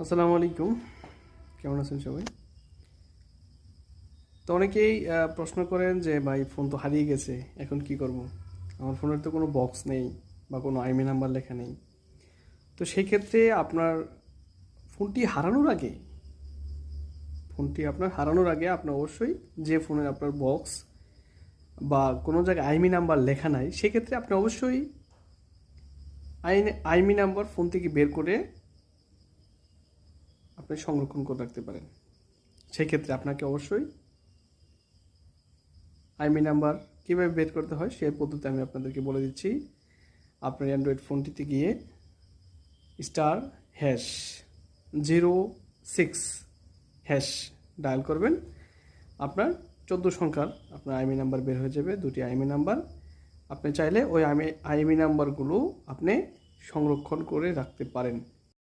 আসসালামু আলাইকুম, কেমন আছেন সবাই? তো অনেকেই প্রশ্ন করেন যে ভাই ফোন তো হারিয়ে গেছে, এখন কি করব? আমার ফোনের তো কোনো বক্স নেই বা কোনো আইএমইআই নাম্বার লেখা নেই। তো সেই ক্ষেত্রে আপনার ফোনটি হারানোর আগে আপনার অবশ্যই যে ফোনের আপনার বক্স বা কোনো জায়গায় আইএমইআই নাম্বার লেখা নাই, সেক্ষেত্রে আপনি অবশ্যই আইএমইআই নাম্বার ফোন থেকে বের করে আপনি সংরক্ষণ করে রাখতে পারেন। সেক্ষেত্রে আপনাকে অবশ্যই আইএমইআই নাম্বার কীভাবে বের করতে হয় সেই পদ্ধতি আমি আপনাদেরকে বলে দিচ্ছি। আপনার অ্যান্ড্রয়েড ফোনটিতে গিয়ে *#06# ডায়াল করবেন। আপনার 14 সংখ্যার আপনার আইএমইআই নাম্বার বের হয়ে যাবে, দুটি আইএমইআই নাম্বার। আপনি চাইলে ওই আইএমইআই নাম্বারগুলো আপনি সংরক্ষণ করে রাখতে পারেন।